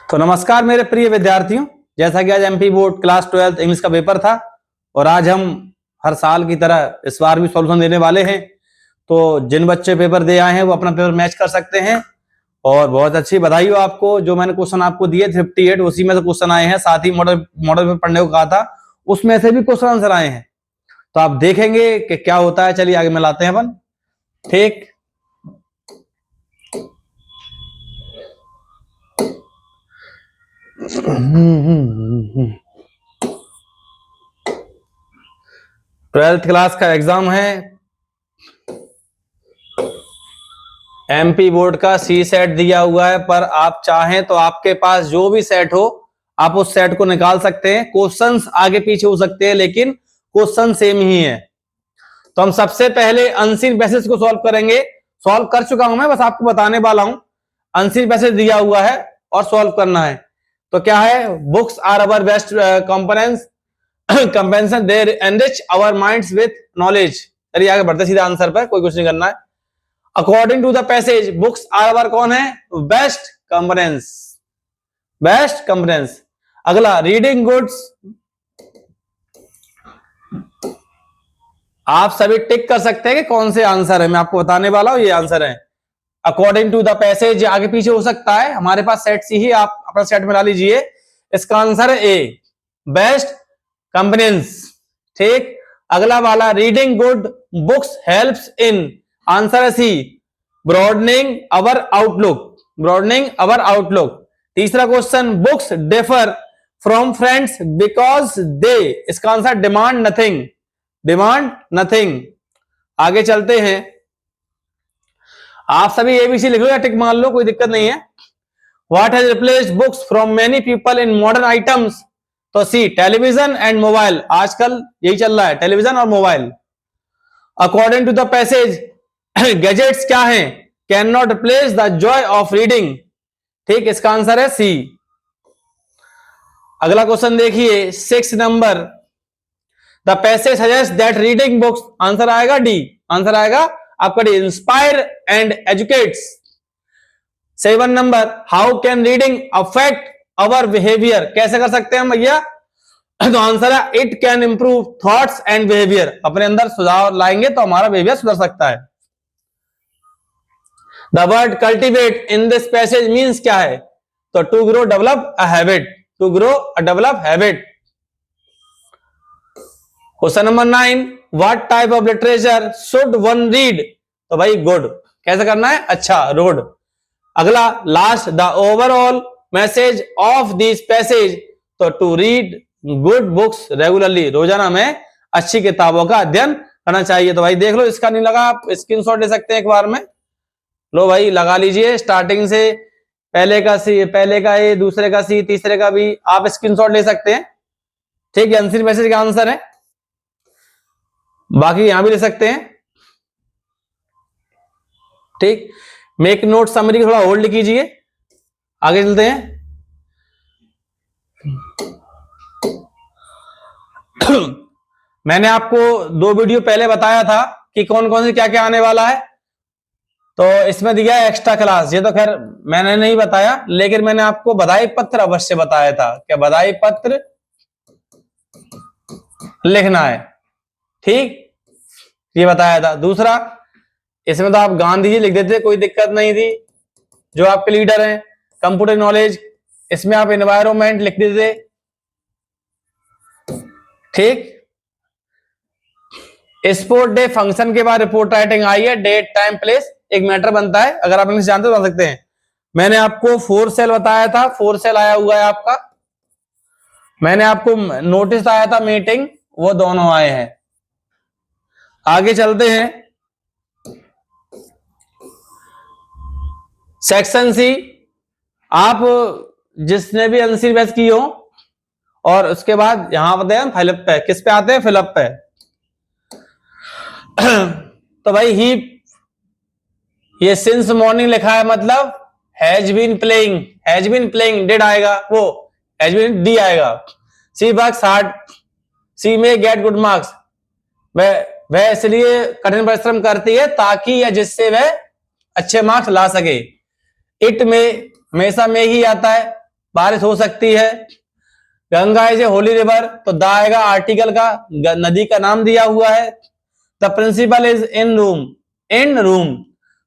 तो नमस्कार मेरे प्रिय विद्यार्थियों, जैसा कि आज एमपी बोर्ड क्लास 12 इंग्लिश का पेपर था और आज हम हर साल की तरह इस बार भी सॉल्यूशन देने वाले हैं। तो जिन बच्चे पेपर दे आए हैं वो अपना पेपर मैच कर सकते हैं और बहुत अच्छी बधाई हो आपको। जो मैंने क्वेश्चन आपको दिए 58 उसी में से क्वेश्चन आए हैं, साथ ही मॉडल पेपर पढ़ने को कहा था उसमें से भी क्वेश्चन आंसर आए हैं। तो आप देखेंगे कि क्या होता है। चलिए आगे मिलाते हैं अपन। ठीक, ट्वेल्थ क्लास का एग्जाम है, एमपी बोर्ड का सी सेट दिया हुआ है, पर आप चाहें तो आपके पास जो भी सेट हो आप उस सेट को निकाल सकते हैं। क्वेश्चंस आगे पीछे हो सकते हैं लेकिन क्वेश्चन सेम ही है। तो हम सबसे पहले अनसीन पैसेज को सॉल्व करेंगे। सॉल्व कर चुका हूं मैं, बस आपको बताने वाला हूं। अनसीन पैसेज दिया हुआ है और सॉल्व करना है। तो क्या है, books are our best components companion they enrich our minds with knowledge. चलिए आगे बढ़ते सीधा आंसर पर, कोई कुछ नहीं करना है। According to the passage books are our कौन है, बेस्ट कंपोनेंट्स, बेस्ट कंपोनेंट्स। अगला रीडिंग गुड्स, आप सभी टिक कर सकते हैं कि कौन से आंसर है, मैं आपको बताने वाला हूं ये आंसर है। अकॉर्डिंग टू द पैसेज आगे पीछे हो सकता है, हमारे पास सेट सी ही, आप अपना सेट मिला लीजिए। इसका आंसर है ए, बेस्ट कंपोनेंट्स। ठीक, अगला वाला reading good books helps in, answer है C, broadening our outlook, broadening our outlook. तीसरा question books differ from friends because they, इसका answer demand nothing, demand nothing. आगे चलते हैं, आप सभी एबीसी लिख लो या टिक मान लो, कोई दिक्कत नहीं है। What has replaced books from many people in modern items, तो सी टेलीविजन एंड मोबाइल, आजकल यही चल रहा है, टेलीविजन और mobile. According to the passage gadgets क्या है, can not replace the joy of reading. ठीक, इसका आंसर है सी। अगला क्वेश्चन देखिए 6 number, the passage suggest that reading books, answer आएगा डी, आंसर आएगा आपका डी, इंस्पायर एंड एजुकेट्स। 7 नंबर, how can reading affect our behaviour, कैसे कर सकते हैं हम भैया, तो आंसर है it can improve thoughts and behaviour, अपने अंदर सुधार लाएंगे तो हमारा बिहेवियर सुधर सकता है। The word cultivate in this passage means क्या है, तो to grow develop a habit, to grow a develop habit. Question number 9, what type of literature should one read, तो भाई गुड, कैसे करना है, अच्छा, रोड। अगला last, the overall message of this passage, तो to read good books regularly, रोजाना में अच्छी किताबों का अध्ययन करना चाहिए। तो भाई देख लो, इसका नहीं लगा आप स्क्रीनशॉट ले सकते हैं एक बार में, लो भाई लगा लीजिए स्टार्टिंग से, पहले का सी, पहले का ए, दूसरे का सी, तीसरे का भी आप स्क्रीनशॉट ले सकते हैं। ठीक है, आंसर मैसेज का आंसर है, बाकी यहां भी ले सकते हैं। ठीक, मेक नोट समरी थोड़ा होल्ड कीजिए, आगे चलते हैं। मैंने आपको 2 वीडियो पहले बताया था कि कौन कौन से क्या क्या आने वाला है, तो इसमें दिया है एक्स्ट्रा क्लास, ये तो खैर मैंने नहीं बताया, लेकिन मैंने आपको बधाई पत्र अवश्य बताया था कि बधाई पत्र लिखना है। ठीक, ये बताया था। दूसरा, इसमें तो आप गांधी जी लिख देते, कोई दिक्कत नहीं थी, जो आपके लीडर हैं। कंप्यूटर नॉलेज, इसमें आप एनवायरमेंट लिख देते। ठीक, स्पोर्ट डे फंक्शन के बाद रिपोर्ट राइटिंग आई है, डेट टाइम प्लेस एक मैटर बनता है, अगर आप इंग्लिश जानते हो बता सकते हैं। मैंने आपको 4 सेल बताया था, 4 सेल आया हुआ है आपका। मैंने आपको नोटिस आया था मीटिंग, वो दोनों आए हैं। आगे चलते हैं, सेक्शन सी, आप जिसने भी आंसर बेस की हो, और उसके बाद यहां पर हैं फिलअप पे, किस पे आते हैं, फिलअप पे। तो भाई ही, ये सिंस मॉर्निंग लिखा है, मतलब has been playing, has been playing, did आएगा, वो हैज बीन डी आएगा। सी वर्क्स हार्ड, सी में गेट गुड मार्क्स, वह इसलिए कठिन परिश्रम करती है ताकि या जिससे वह अच्छे मार्क्स ला सके। इट में हमेशा में ही आता है, बारिश हो सकती है। Ganga is a holy river, तो द आएगा आर्टिकल का, नदी का नाम दिया हुआ है। The principal is in room, in room,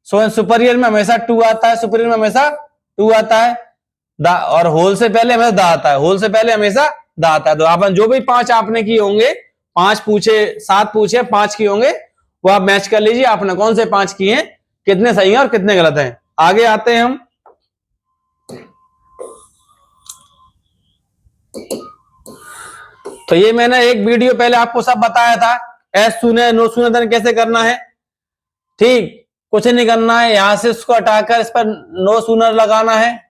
so superior में हमेशा टू आता है, सुपरियर में हमेशा टू आता है। द और होल से पहले हमेशा द आता है, होल से पहले हमेशा द आता है। तो आपने जो भी 5 आपने किए होंगे, 5 पूछे 7 पूछे 5 किए होंगे, वो आप मैच कर लीजिए आपने कौन से 5 किए हैं, कितने सही हैं और कितने गलत हैं। आगे आते हैं हम। तो ये मैंने एक वीडियो पहले आपको सब बताया था, एस सुने नो सुने देन कैसे करना है। ठीक, कुछ नहीं करना है, यहां से उसको हटाकर इस पर नो सूनर लगाना है।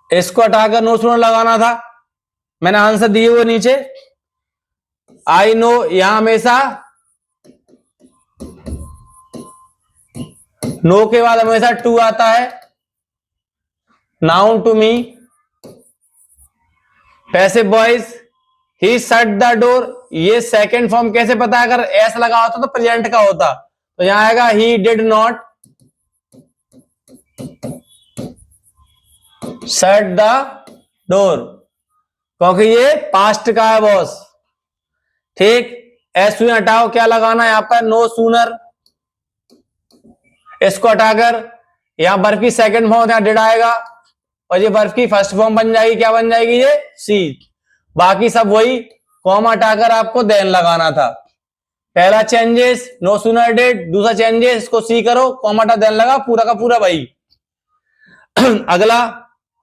इसको हटाकर नो सूनर लगाना था, मैंने आंसर दिए हुए नीचे। आई नो, यहां हमेशा नो के बाद हमेशा टू आता है। Noun to me, passive voice, he shut the door, ये सेकंड फॉर्म कैसे पता, अगर एस लगा होता तो प्रेजेंट का होता, तो यहां आएगा he did not shut the door, क्योंकि ये पास्ट का है बॉस। ठीक, एस हटाओ, क्या लगाना है यहां पर, नो सूनर। इसको हटाकर यहां बर्फ की सेकंड फॉर्म यहां डिड आएगा, और ये बर्फ की फर्स्ट फॉर्म बन जाएगी, क्या बन जाएगी ये, सी। बाकी सब वही, कॉमा हटाकर आपको देन लगाना था। पहला चेंजेस नो सूनर डिड, दूसरा चेंजेस इसको सी करो, कॉमा हटा देन लगा, पूरा का पूरा वही। अगला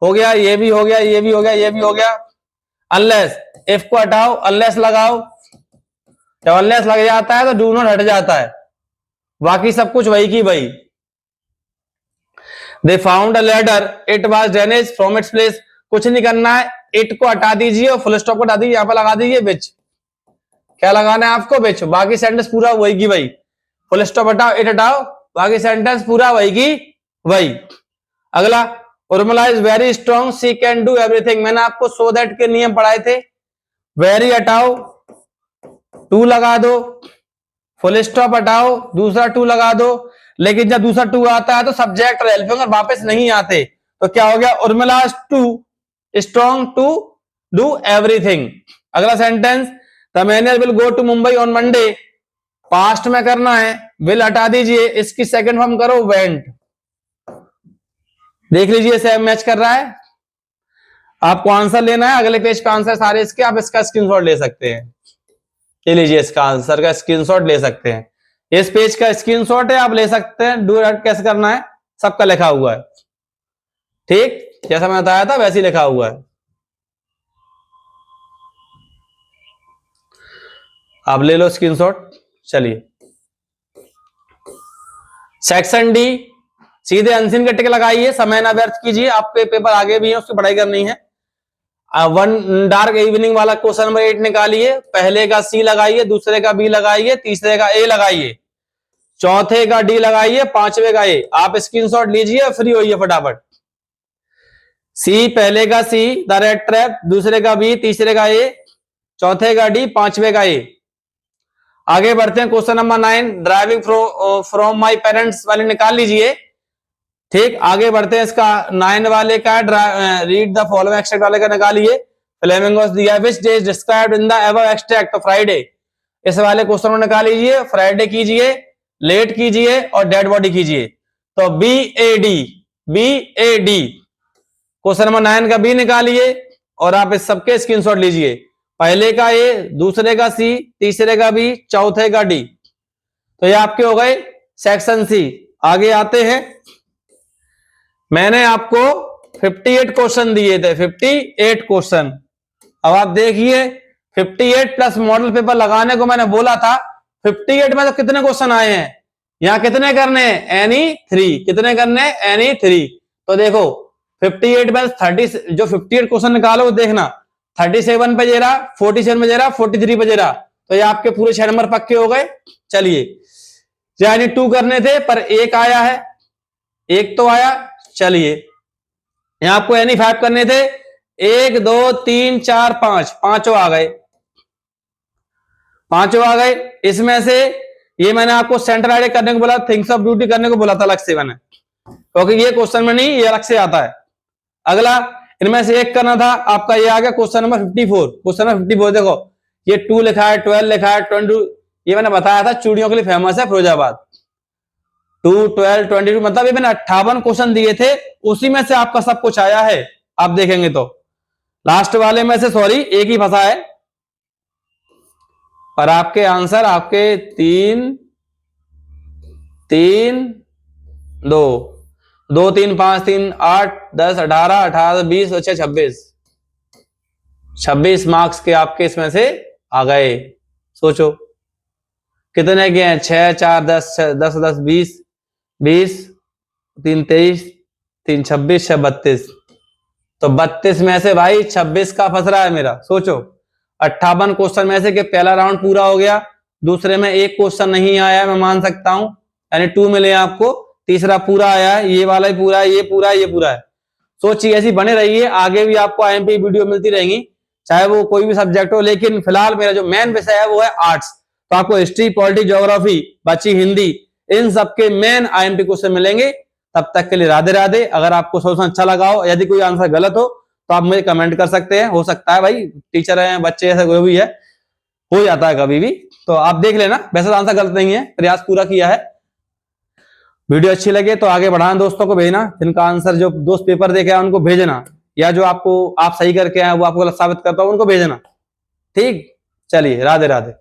हो गया, ये भी हो गया, ये भी हो गया, ये भी हो गया। अनलेस, इफ को हटाओ, अनलेस लगाओ, जब अनलेस लग जाता है तो डू नॉट हट जाता है, बाकी सब कुछ वही की वही। They found a ladder, it was damage from its place, कुछ नहीं करना है, इट को हटा दीजिए और फुल स्टॉप को हटा दीजिए, यहां पर लगा दीजिए विच, क्या लगाना है आपको, विच, बाकी सेंटेंस पूरा वही की वही। फुल स्टॉप हटाओ, इट हटाओ, बाकी सेंटेंस पूरा वही की वही। अगला, Urmila is very strong, she can do everything, मैंने आपको सो दैट के नियम पढ़ाए थे। वेरी हटाओ, टू लगा दो, फुल स्टॉप हटाओ, दूसरा टू लगा दो, लेकिन जब दूसरा टू आता है तो सब्जेक्ट और हेल्पिंग और वापस नहीं आते, तो क्या हो गया, Urmila too strong to do everything. अगला sentence, the manager will go to Mumbai on Monday, past में करना है, विल हटा दीजिए, इसकी सेकंड फॉर्म करो वेंट। देख लीजिए सेम मैच कर रहा है। आपको आंसर लेना है, अगले पेज पे आंसर सारे इसके, आप इसका स्क्रीनशॉट ले सकते हैं। ये लीजिए, इसका आंसर का स्क्रीनशॉट ले सकते हैं, इस पेज का स्क्रीनशॉट है, आप ले सकते हैं। डू कैसे करना है सबका लिखा हुआ है, ठीक, जैसा मैं बताया था वैसे ही लिखा हुआ है। आप ले लो स्क्रीनशॉट। चलिए, सेक्शन डी, सीधे अनसीन का टिक लगाइए, समय ना व्यर्थ कीजिए, आपके पेपर आगे भी है, उसकी पढ़ाई करनी है। वन डार्क इवनिंग वाला क्वेश्चन नंबर 8 निकालिए, पहले का सी लगाइए, दूसरे का बी लगाइए, तीसरे का ए लगाइए, चौथे का डी लगाइए, पांचवे का ए। आप स्क्रीनशॉट लीजिए, फ्री होइए फटाफट। सी, पहले का सी द रेड ट्रैप, दूसरे का बी, तीसरे का ए, चौथे का डी, पांचवे का ए। आगे बढ़ते हैं, question number 9, driving from my parents वाले निकाल लीजिए। ठीक, आगे बढ़ते हैं, इसका 9 वाले का रीड द फॉलोइंग एक्सट्रैक्ट वाले का निकालिए। फ्लेमिंगोस दिया, which day is described in the above extract, तो फ्राइडे। इस वाले क्वेश्चन को निकाल लीजिए, फ्राइडे कीजिए, लेट कीजिए और डेड बॉडी कीजिए। तो B A D, B A D, question number 9 का बी निकालिए और आप इस सबके स्क्रीनशॉट लीजिए, पहले का ए, दूसरे का सी, तीसरे का बी, चौथे का डी। तो ये आपके हो गए सेक्शन सी। आगे आते हैं, मैंने आपको 58 क्वेश्चन दिए थे, 58 क्वेश्चन। अब आप देखिए 58 प्लस मॉडल पेपर लगाने को मैंने बोला था, 58 में तो कितने क्वेश्चन आए हैं, यहां कितने करने हैं, एनी 3, कितने करने हैं, एनी 3। तो देखो 58 में 30, जो 58 क्वेश्चन निकालो देखना, 37 पे जे रहा, 47 पे जे रहा, 43 पे जे रहा, तो ये आपके पूरे 6 नंबर पक्के हो गए। चलिए, यानी 2 करने थे पर एक आया है, एक तो आया। चलिए, यहां आपको एनी 5 करने थे, 1 2 3 4 5, पांचों आ गए, पांचों आ गए। इसमें से ये मैंने आपको सेंटर आइडिया करने को बोला, थिंग्स ऑफ ब्यूटी करने को बोला था अलग से मैंने, क्योंकि ये क्वेश्चन में नहीं, ये अलग से आता है। अगला इनमें से एक करना था आपका, ये आ गया क्वेश्चन नंबर 54। क्वेश्चन नंबर 54 देखो, ये 2 लिखा है, 12 लिखा है, 22, ये मैंने बताया था चूड़ियों के लिए फेमस है फिरोजाबाद। 2, 12, 22, मतलब ये मैंने 58 क्वेश्चन दिए थे, उसी में से आपका सब कुछ आया है। आप देखेंगे तो लास्ट वाले में से सॉरी एक ही फंसा है, पर आपके आंसर आपके 3, 3, 2, 2, 3, 5, 3, 8, 10, 18, 18, 20, 26, 26 मार्क्स के आपके इसमें से आ गए। सोचो कितने के हैं, 6, 4, 10, 10, 10, 20, 20, 3, 23, 3, 26, 6, 32, तो 32 में से भाई 26 का फंस रहा है मेरा। सोचो 58 क्वेश्चन में से कि पहला राउंड पूरा हो गया, दूसरे में एक क्वेश्चन नहीं आया है, मैं मान सकता हूं, यानी 2 मिले आपको, तीसरा पूरा आया है, ये वाला ही पूरा है, ये पूरा है, ये पूरा है। सोचिए ऐसी बने रहिए, आगे भी आपको आईएमपी वीडियो मिलती रहेंगी, चाहे वो कोई भी सब्जेक्ट हो, लेकिन फिलहाल मेरा जो मेन विषय है वो है आर्ट्स। तो आपको हिस्ट्री, पॉलिटिक्स, ज्योग्राफी, बची हिंदी, इन सबके मेन आईएमपी क्वेश्चन मिलेंगे। तब तक के लिए राधे राधे। अगर आपको सोल्यूशन अच्छा लगा हो, यदि कोई आंसर गलत हो तो आप मुझे कमेंट कर सकते हैं, हो सकता है भाई टीचर हैं, बच्चे ऐसा कोई भी है, हो जाता है कभी भी, तो आप देख लेना। वैसे आंसर गलत नहीं है, प्रयास पूरा किया है। वीडियो अच्छी लगे तो आगे बढ़ाना, दोस्तों को भेजना, जिनका आंसर जो दोस्त पेपर देखे आए उनको भेजना, या जो आपको आप सही करके आए वो आपको गलत साबित करता हो उनको भेजना। ठीक, चलिए राधे राधे।